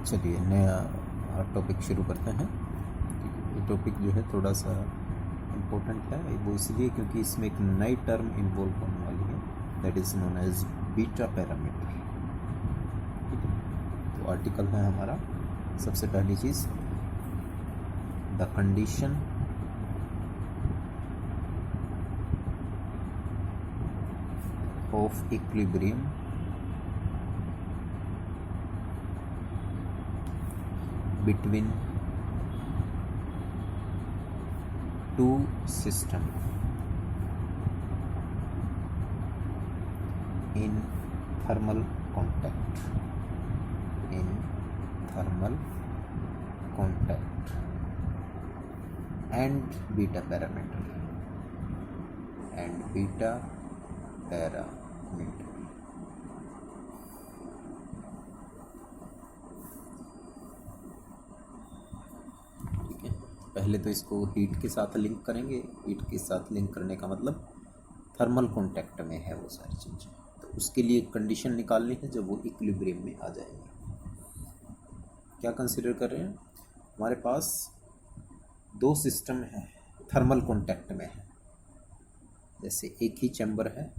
चलिए नया टॉपिक शुरू करते हैं। ये टॉपिक जो है थोड़ा सा इम्पोर्टेंट है, वो इसलिए क्योंकि इसमें एक नई टर्म इन्वॉल्व होने वाली है, that is known as beta parameter. ठीक है, तो आर्टिकल है हमारा। सबसे पहली चीज़, the condition of equilibrium between two systems in thermal contact and beta parameter पहले तो इसको हीट के साथ लिंक करेंगे। हीट के साथ लिंक करने का मतलब थर्मल कॉन्टैक्ट में है वो सारी चीज़ें, तो उसके लिए कंडीशन निकालनी है जब वो इक्विलिब्रियम में आ जाएंगे। क्या कंसिडर कर रहे हैं, हमारे पास दो सिस्टम है, थर्मल कॉन्टैक्ट में है। जैसे एक ही चैम्बर है,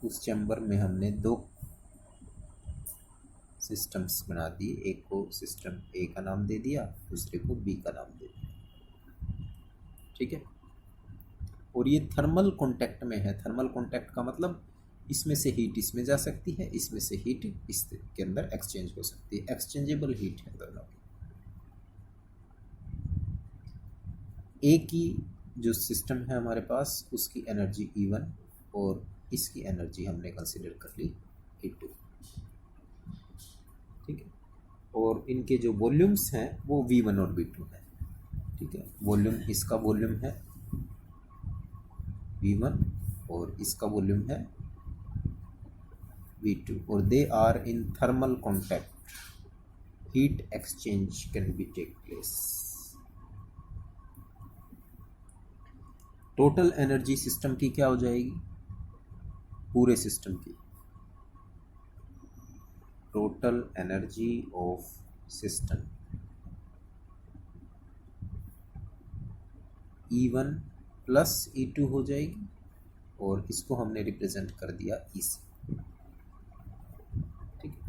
उस चैम्बर में हमने दो सिस्टम्स बना दिए। एक को सिस्टम ए का नाम दे दिया, दूसरे को बी का नाम दे दिया। ठीक है, और ये थर्मल कॉन्टैक्ट में है। थर्मल कॉन्टैक्ट का मतलब इसमें से हीट इसमें जा सकती है, इसमें से हीट इसके अंदर एक्सचेंज हो सकती है। एक्सचेंजेबल हीट है दोनों की। ए की जो सिस्टम है हमारे पास, उसकी एनर्जी E1 और इसकी एनर्जी हमने कंसिडर कर ली E2। ठीक है, और इनके जो वॉल्यूम्स हैं वो V1 और V2 है। ठीक है, वॉल्यूम, इसका वॉल्यूम है V1 और इसका वॉल्यूम है V2, और they are in thermal contact. Heat exchange can be take place. Total energy system की क्या हो जाएगी, पूरे सिस्टम की total energy of system E1 plus E2 हो जाएगी, और इसको हमने रिप्रेजेंट कर दिया E से। ठीक है,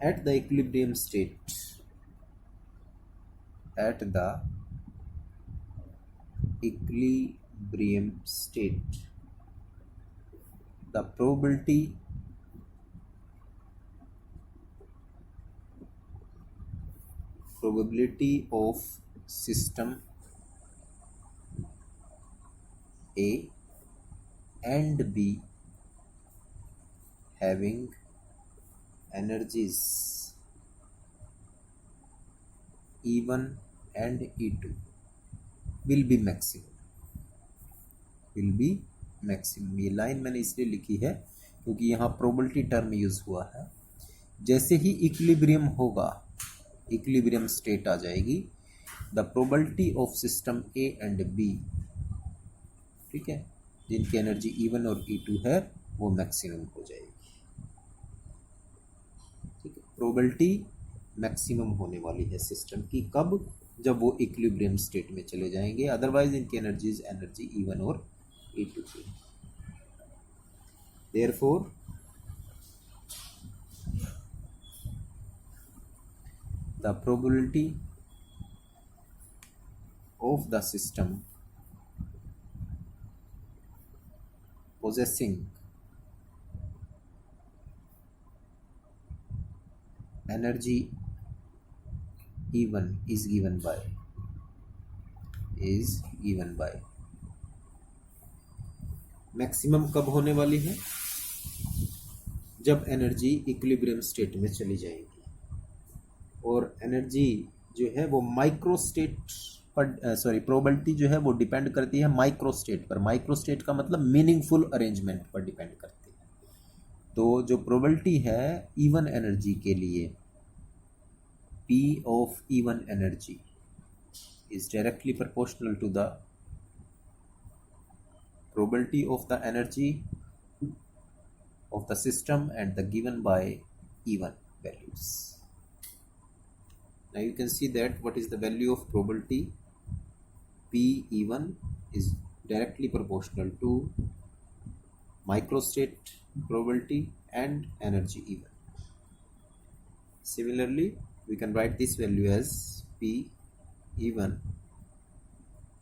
at the equilibrium state, the probability of system A and B having energies E1 and E2 will be maximum। ये लाइन मैंने इसलिए लिखी है क्योंकि यहाँ प्रोबेबिलिटी टर्म यूज हुआ है। जैसे ही इक्विलिब्रियम होगा, इक्विलिब्रियम स्टेट आ जाएगी, the probability of system A and B, ठीक है, जिनकी एनर्जी E1 और E2 है, वो मैक्सिमम हो जाएगी। ठीक है, प्रोबेबिलिटी मैक्सिमम होने वाली है सिस्टम की। कब? जब वो इक्विलिब्रियम स्टेट में चले जाएंगे। अदरवाइज इनकी एनर्जी E1 और E2 की। Therefore, the probability of the system possessing energy E1 is given by maximum कब होने वाली है? जब एनर्जी इक्विलिब्रियम स्टेट में चली जाएगी। और एनर्जी जो है वो माइक्रो स्टेट पर, प्रोबेबिलिटी जो है वो डिपेंड करती है माइक्रो स्टेट पर। माइक्रो स्टेट का मतलब मीनिंगफुल अरेंजमेंट पर डिपेंड करती है। तो जो प्रोबेबिलिटी है E1 एनर्जी के लिए, P of E1 energy is directly proportional to the probability of the energy of the system and the given by even values. Now you can see that what is the value of probability P even is directly proportional to microstate probability and energy even. Similarly, we can write this value as P even,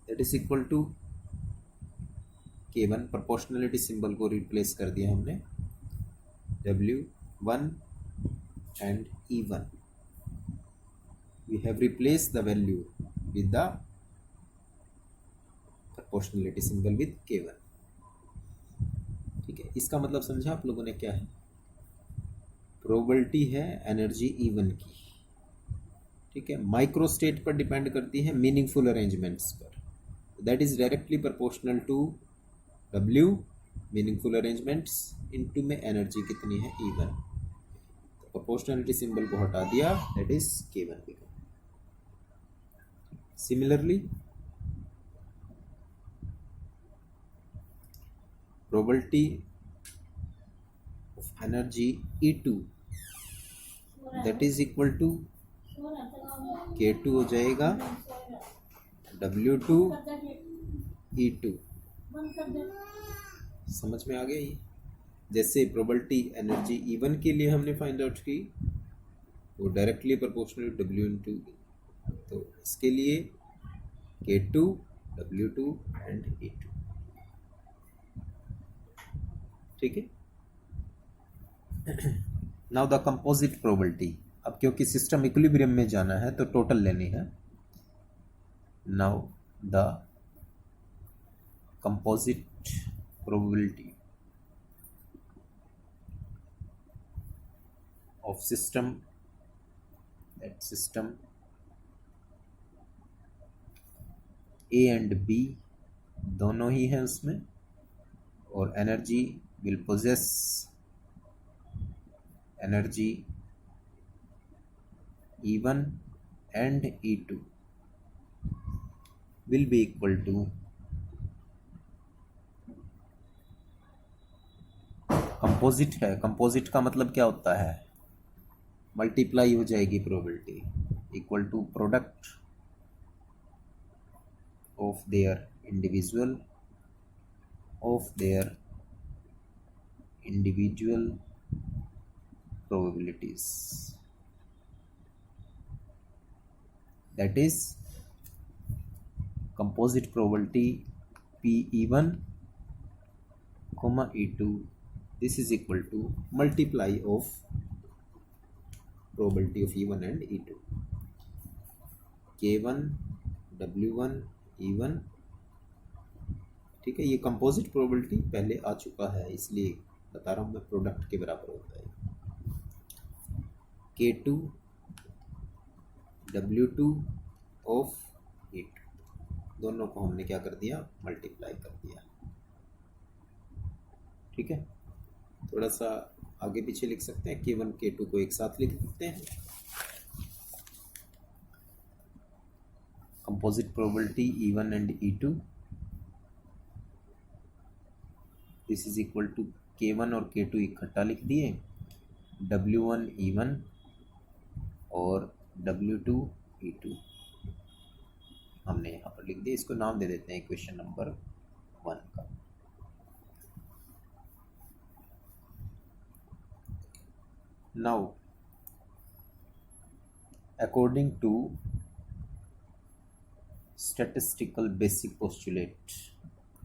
that is equal to K1, proportionality symbol को replace कर दिया हमने, W1 and E1. We have replaced the value with the proportionality symbol with K1. ठीक है, इसका मतलब समझा आप लोगों ने क्या है? प्रोबेबिलिटी है एनर्जी इवन की, ठीक है, माइक्रोस्टेट पर डिपेंड करती है मीनिंगफुल अरेंजमेंट्स पर. That is directly proportional to W meaningful arrangements into में एनर्जी कितनी है इवन. तो प्रोपोर्शनलिटी सिंबल को हटा दिया, that is K1 become. Similarly probability of energy E2 that is equal to K2 हो जाएगा W2 E2. समझ में आ गया ये? जैसे प्रोबेबिलिटी एनर्जी इवन के लिए हमने फाइंड आउट की, वो डायरेक्टली प्रोपोर्शनल W इंटू, तो इसके लिए K2 W2 एंड E2. ठीक है. Now the composite probability. अब क्योंकि सिस्टम इक्विलिब्रियम में जाना है तो टोटल लेनी है. Now the composite probability of system, that system A and B दोनों ही हैं उसमें, और energy will possess energy E1 and E2 will be equal to composite है. कंपोजिट का मतलब क्या होता है? मल्टीप्लाई हो जाएगी probability equal to product of their individual probabilities. That is composite probability P1, E2. This is equal to multiply of probability of E1 and E2. K1 W1 E1. ठीक है, ये कंपोजिट प्रोबेबिलिटी पहले आ चुका है, इसलिए बता रहा हूँ मैं, प्रोडक्ट के बराबर होता है. K2 W2 ऑफ E2, दोनों को हमने क्या कर दिया? मल्टीप्लाई कर दिया. ठीक है, थोड़ा सा आगे पीछे लिख सकते हैं. K1 K2 को एक साथ लिख सकते हैं. Composite probability E1 and E2, this is equal to K1 और K2 इकट्ठा लिख दिए, W1 E1 और W2 E2 हमने यहाँ पर लिख दिया. इसको नाम दे देते हैं इक्वेशन नंबर 1 का. Now, according to statistical basic postulate,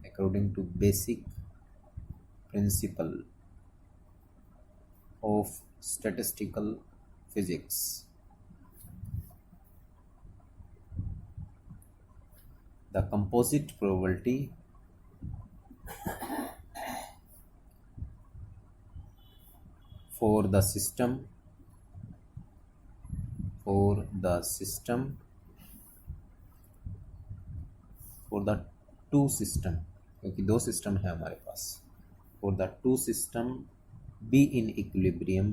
according to basic principle of statistical physics, the composite probability for the system for the two system, क्योंकि दो सिस्टम है हमारे पास, for the two system be in equilibrium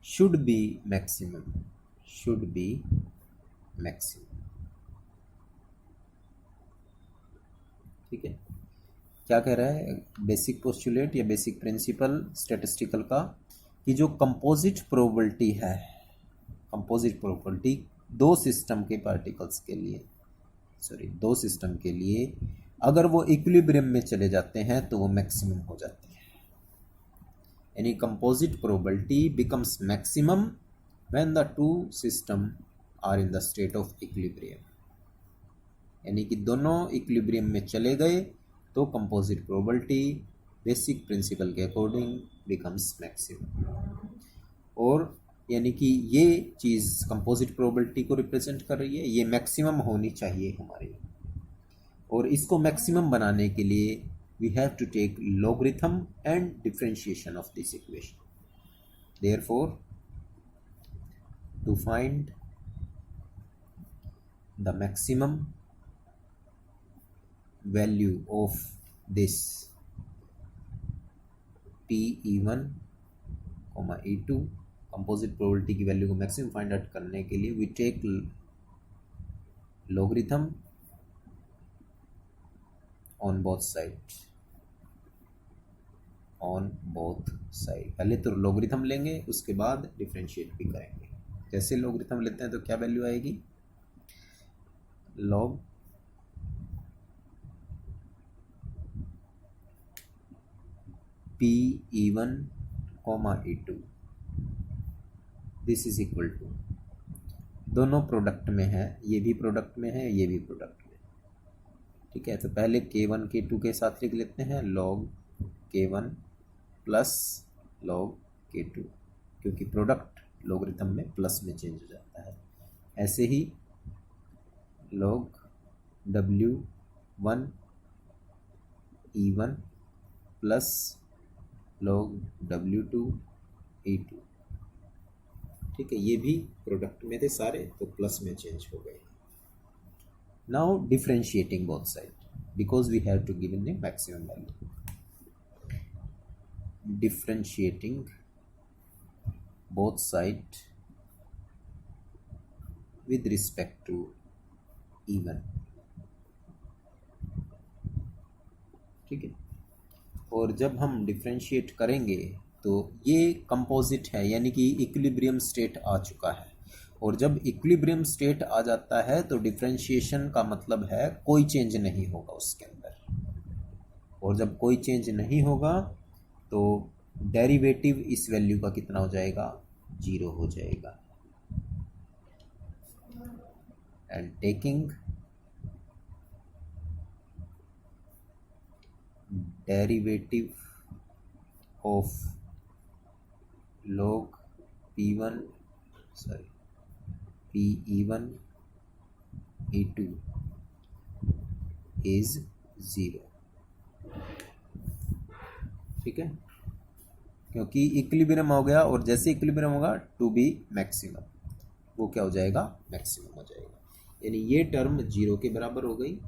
should be maximum. ठीक है. क्या कह रहा है बेसिक पोस्टुलेट या बेसिक प्रिंसिपल स्टैटिस्टिकल का, कि जो कंपोजिट प्रोबेबिलिटी है, कंपोजिट प्रोबेबिलिटी दो सिस्टम के पार्टिकल्स के लिए, दो सिस्टम के लिए अगर वो इक्विलिब्रियम में चले जाते हैं तो वो मैक्सिमम हो जाती है। यानी composite probability becomes maximum when the two system are in the state of equilibrium. यानी कि दोनों इक्विलिब्रियम में चले गए तो कंपोजिट प्रोबेबिलिटी बेसिक प्रिंसिपल के अकॉर्डिंग बिकम्स मैक्सिमम। और यानी कि ये चीज़ कंपोजिट प्रोबेबिलिटी को रिप्रेजेंट कर रही है, ये मैक्सिमम होनी चाहिए हमारी। और इसको मैक्सिमम बनाने के लिए we have to take logarithm and differentiation of this equation. Therefore to find the maximum value of this PE1, E2 composite probability की वैल्यू को मैक्सिमम फाइंड आउट करने के लिए we take logarithm on both side, पहले तो logarithm लेंगे उसके बाद डिफरेंशिएट भी करेंगे। जैसे लॉगरिथम लेते हैं तो क्या वैल्यू आएगी, log PE1, E2 this is equal to, दोनों प्रोडक्ट में है, ये भी प्रोडक्ट में है, ये भी प्रोडक्ट में, ठीक है। तो पहले K1 K2 के साथ लिख लेते हैं log K1 plus log K2, क्योंकि प्रोडक्ट लॉगरिथम में प्लस में चेंज हो जाता है। ऐसे ही log W1 E1 plus log W2 E2, ठीक है। ये भी प्रोडक्ट में थे सारे तो प्लस में चेंज हो गए। Now differentiating both side because we have to give in the maximum value, differentiating both side with respect to E1, ठीक है। और जब हम डिफरेंशिएट करेंगे तो ये कंपोजिट है, यानी कि इक्विलिब्रियम स्टेट आ चुका है। और जब इक्विलिब्रियम स्टेट आ जाता है तो डिफरेंशिएशन का मतलब है कोई चेंज नहीं होगा उसके अंदर। और जब कोई चेंज नहीं होगा तो डेरिवेटिव इस वैल्यू का कितना हो जाएगा, 0 हो जाएगा। And taking derivative of log PE1 E2 is 0, ठीक है। क्योंकि इक्विलिब्रियम हो गया और जैसे इक्विलिब्रियम होगा टू बी मैक्सिमम, वो क्या हो जाएगा, मैक्सिमम हो जाएगा। यानी ये टर्म 0 के बराबर हो गई।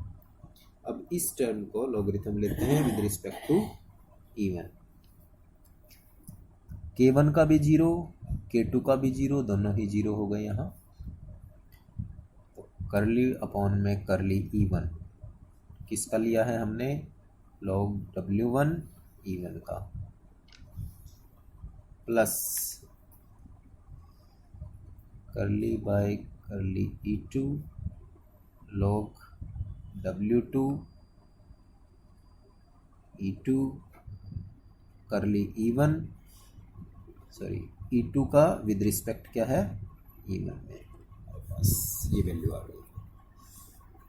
अब इस टर्म को लॉगरिथम लेते हैं with respect to E1, K1 का भी 0, K2 का भी 0, दोनों ही 0 हो गए यहाँ। तो करली अपॉन में करली E1 किसका लिया है हमने, log W1 E1 का, प्लस करली by curly E2 log W2 E2 करली E1 E2 का विद रिस्पेक्ट क्या है, E1 में, बस ये वैल्यू आ गई,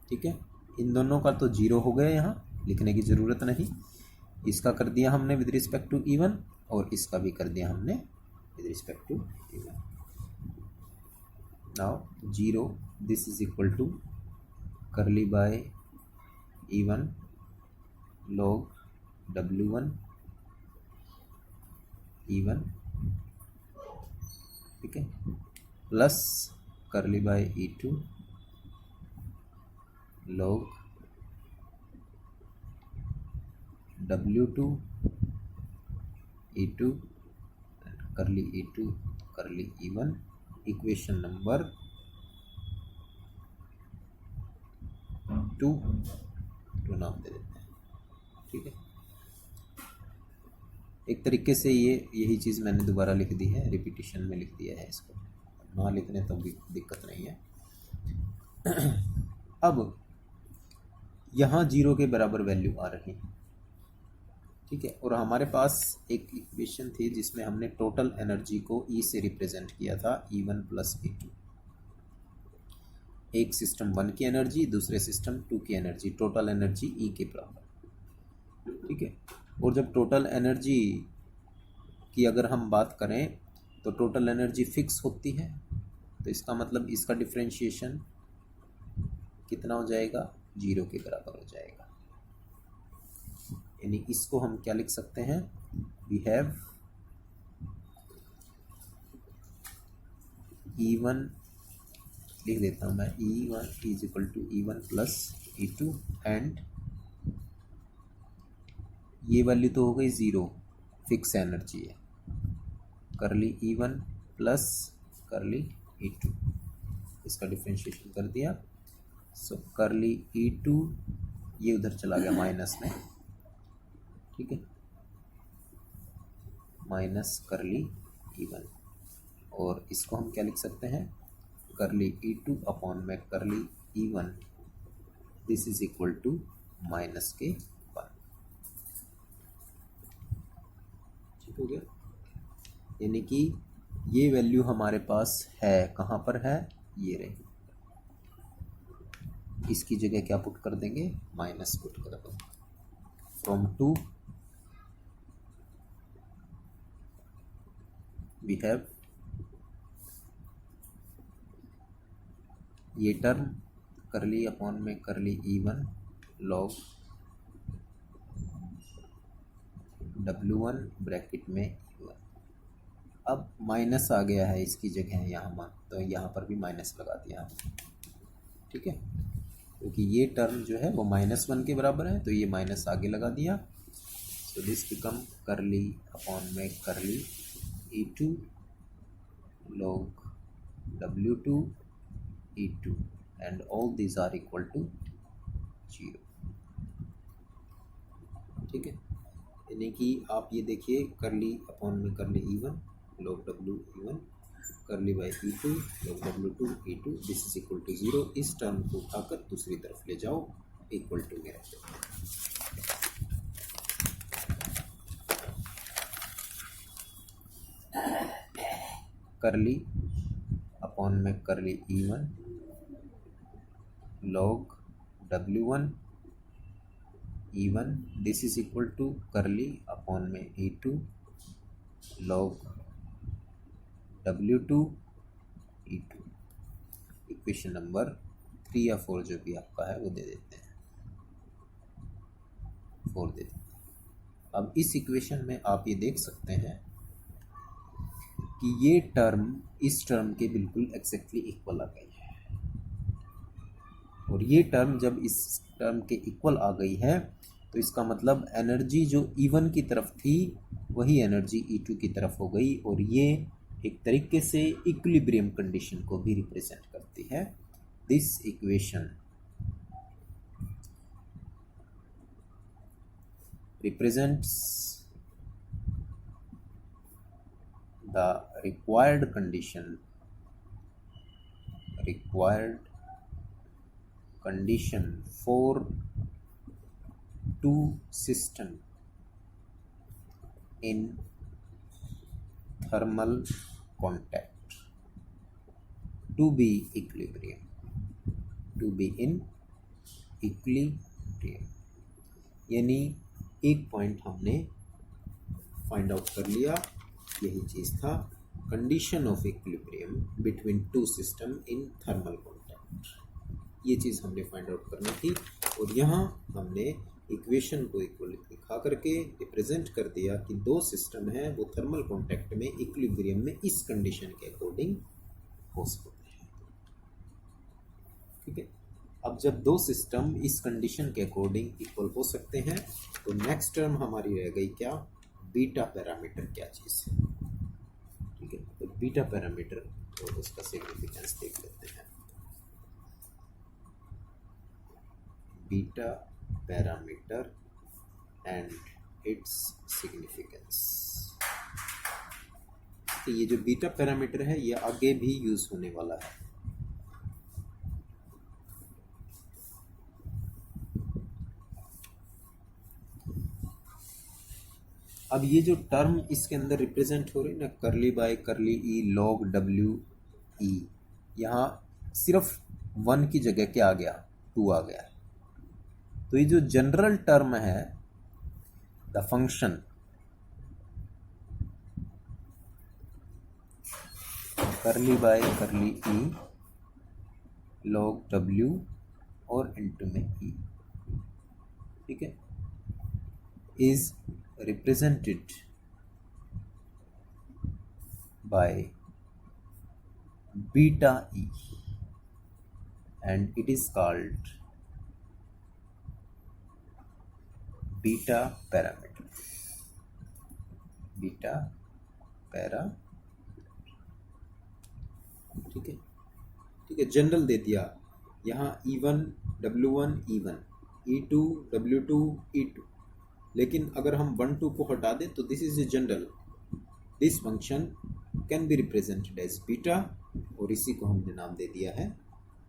ठीक है। इन दोनों का तो 0 हो गया, यहाँ लिखने की ज़रूरत नहीं। इसका कर दिया हमने विद रिस्पेक्ट टू E1 और इसका भी कर दिया हमने with respect to E1। Now 0 this is equal to curly by E1 log W1 E1, ठीक है, प्लस करली bye E2 log W2 E2 करली E2 करली E1। इक्वेशन नंबर 2 नाम दे देते हैं। ठीक है, एक तरीके से यही चीज़ मैंने दोबारा लिख दी है, रिपीटिशन में लिख दिया है इसको, ना लिखने तो भी दिक्कत नहीं है। अब यहाँ 0 के बराबर वैल्यू आ रही है, ठीक है, और हमारे पास एक इक्वेशन थी जिसमें हमने टोटल एनर्जी को E से रिप्रेजेंट किया था, E1 प्लस E2। एक सिस्टम 1 की एनर्जी, दूसरे सिस्टम 2 की एनर्जी, टोटल एनर्जी E के बराबर, ठीक है। और जब टोटल एनर्जी की अगर हम बात करें तो टोटल एनर्जी फिक्स होती है, तो इसका मतलब इसका डिफरेंशिएशन कितना हो जाएगा, 0 के बराबर हो जाएगा। यानी इसको हम क्या लिख सकते हैं, वी हैव E1, लिख देता हूँ मैं, E1 is equal to E1 plus E2 and ये वैल्यू तो हो गई 0, फिक्स एनर्जी है, करली E1 प्लस करली E2, इसका डिफरेंशिएशन कर दिया, सो करली E2 ये उधर चला गया माइनस में, ठीक है, माइनस करली E1, और इसको हम क्या लिख सकते हैं, करली E2 अपॉन में curly E1, this is equal to minus K 1, ठीक हो गया। यानी कि ये वैल्यू हमारे पास है, कहाँ पर है, ये रही, इसकी जगह क्या पुट कर देंगे, माइनस पुट कर देंगे, फ्रॉम 2 वी हैव ये टर्म करली अपॉन में curly E1 log W1 bracket में E1। अब माइनस आ गया है इसकी जगह यहाँ, तो यहाँ पर भी माइनस लगा दिया, ठीक है, क्योंकि ये टर्म जो है वो -1 के बराबर है, तो ये माइनस आगे लगा दिया, सो दिस बिकम करली अपॉन में करली E2 log W2 E2 and all these are equal to 0, ठीक है। यानी कि आप ये देखिए, करली अपॉन में curly E1 log W E1 curly by E2 log W2 E2, this is equal to 0। इस टर्म को उठाकर दूसरी तरफ ले जाओ, इक्वल टू में रख दो, करली अपॉन में curly E1 log W1 E1, this is equal to curly upon में E2 log W2 E2। Equation number 3 या 4 जो भी आपका है वो दे देते हैं, 4 दे देते हैं। अब इस इक्वेशन में आप ये देख सकते हैं कि ये टर्म इस टर्म के बिल्कुल एक्जैक्टली इक्वल आ गई है, और ये टर्म जब इस टर्म के इक्वल आ गई है तो इसका मतलब एनर्जी जो E1 की तरफ थी वही एनर्जी E2 की तरफ हो गई, और ये एक तरीके से इक्विलिब्रियम कंडीशन को भी रिप्रेजेंट करती है। This equation represents the required condition for two system in thermal contact to be equilibrium, to be in equilibrium। यानी एक पॉइंट हमने फाइंड आउट कर लिया, यही चीज़ था, condition of equilibrium between two system in thermal contact, ये चीज़ हमने find out करनी थी। और यहाँ हमने इक्वेशन को इक्वल दिखा करके रिप्रेजेंट कर दिया कि दो सिस्टम हैं वो थर्मल कॉन्टैक्ट में इक्विलिब्रियम में इस कंडीशन के अकॉर्डिंग हो सकते हैं, ठीक है। अब जब दो सिस्टम इस कंडीशन के अकॉर्डिंग इक्वल हो सकते हैं तो नेक्स्ट टर्म हमारी रह गई क्या, बीटा पैरामीटर क्या चीज़ है, ठीक है। तो बीटा पैरामीटर और उसका सिग्निफिकेंस देख लेते हैं। Beta parameter and its significance. तो ये जो बीटा पैरामीटर है ये आगे भी यूज होने वाला है। अब ये जो टर्म इसके अंदर रिप्रेजेंट हो रही है ना, करली बाय करली ई लॉग डब्ल्यू ई, यहाँ सिर्फ 1 की जगह क्या आ गया, 2 आ गया है। तो ये जो जनरल टर्म है द फंक्शन करली बाय करली ई लॉग डब्ल्यू और इनटू में ई, ठीक है, is represented by beta e and it is called beta parameter, beta para, ठीक है, ठीक है, जनरल दे दिया यहाँ E1 W1 E1 E2 W2 E2, लेकिन अगर हम 1 2 को हटा दें तो this is a general, this function can be represented as beta, और इसी को हमने नाम दे दिया है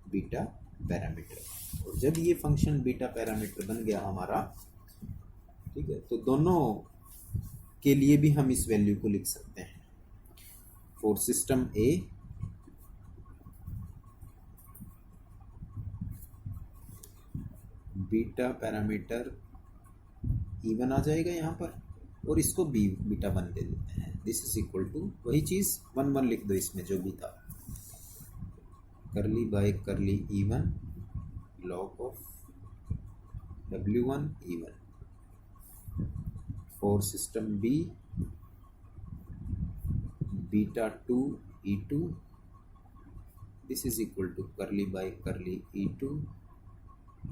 बीटा पैरामीटर। और जब ये फंक्शन बीटा पैरामीटर बन गया हमारा, ठीक है, तो दोनों के लिए भी हम इस वैल्यू को लिख सकते हैं। For system A beta parameter E1 आ जाएगा यहाँ पर, और इसको बीटा 1 दे देते हैं। दिस इज इक्वल टू वही चीज़ 1 1 लिख दो इसमें जो भी था, करली by curly E1 log of W1 E1 for system B beta 2 E2, this is equal to curly by curly E2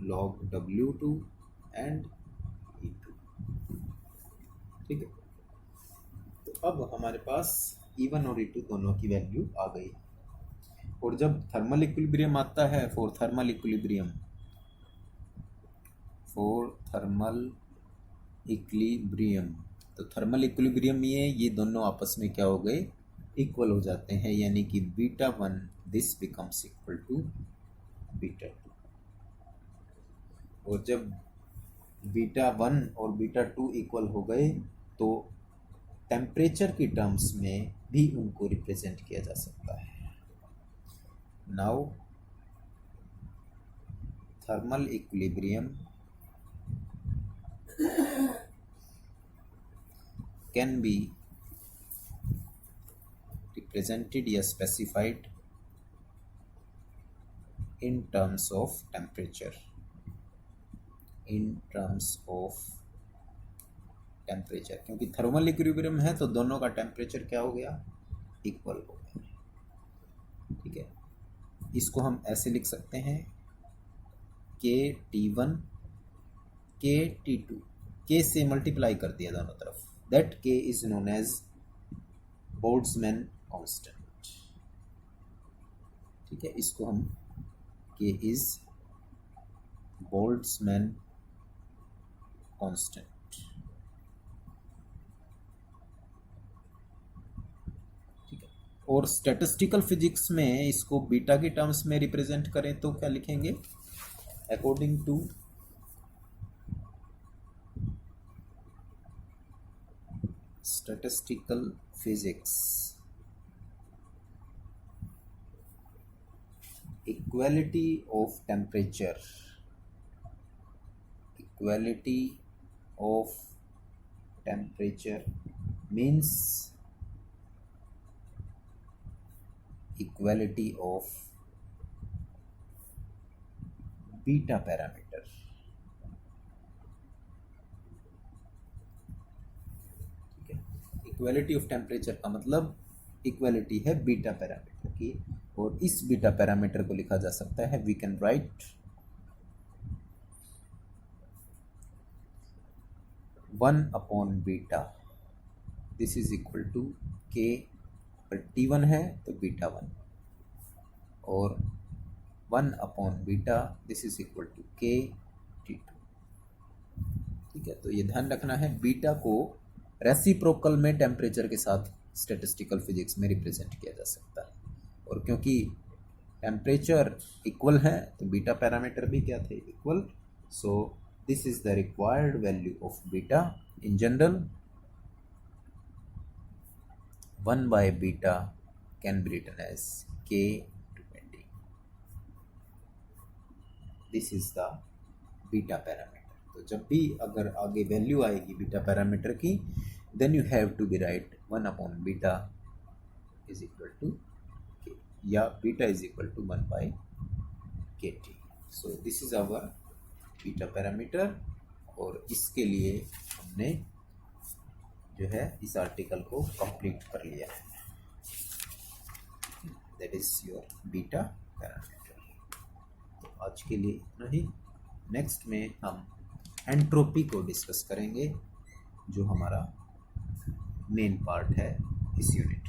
log W2 and E2, ठीक है। तो अब हमारे पास E1 और E2 दोनों की वैल्यू आ गई। और जब थर्मल इक्विलिब्रियम आता है, फॉर थर्मल इक्विलिब्रियम तो थर्मल इक्विलिब्रियम में ये दोनों आपस में क्या हो गए, इक्वल हो जाते हैं, यानी कि beta 1 this becomes equal to beta 2। और जब बीटा 1 और बीटा 2 इक्वल हो गए तो टेम्परेचर की टर्म्स में भी उनको रिप्रेजेंट किया जा सकता है। Now thermal equilibrium can be represented या specified in terms of temperature, in terms of temperature, क्योंकि थर्मल इक्विलिब्रियम है तो दोनों का टेम्परेचर क्या हो गया, इक्वल हो गया, ठीक है। इसको हम ऐसे लिख सकते हैं के T1 के T2, के से मल्टीप्लाई कर दिया दोनों तरफ, that K is known as Boltzmann constant, ठीक है। इसको हम के इज बोल्ट्जमैन कांस्टेंट, ठीक है। और स्टैटिस्टिकल फिजिक्स में इसको बीटा के टर्म्स में रिप्रेजेंट करें तो क्या लिखेंगे, according to statistical physics equality of temperature, equality of temperature means equality of beta parameter, ठीक है। इक्वालिटी ऑफ टेम्परेचर का मतलब इक्वालिटी है बीटा पैरामीटर की, और इस बीटा पैरामीटर को लिखा जा सकता है, we can write 1 upon beta, this is equal to K, पर T1 है तो बीटा 1, और 1 upon beta this is equal to K T2, ठीक है, तो ये ध्यान रखना है, बीटा को रेसिप्रोकल में टेम्परेचर के साथ स्टैटिस्टिकल फिजिक्स में रिप्रेजेंट किया जा सकता है, और क्योंकि टेम्परेचर इक्वल है तो बीटा पैरामीटर भी क्या थे, equal. So this is the required value of beta. In general 1 by beta can be written as k to 20. This is the beta parameter. तो जब भी अगर आगे वैल्यू आएगी बीटा पैरामीटर की, then you have to be write 1 upon beta is equal to k, या beta is equal to 1 by kt. So this is our beta parameter, और इसके लिए हमने जो है इस आर्टिकल को कंप्लीट कर लिया है. That is your beta parameter. तो आज के लिए इतना ही. नेक्स्ट में हम एंट्रोपी को डिस्कस करेंगे, जो हमारा मेन पार्ट है इस यूनिट.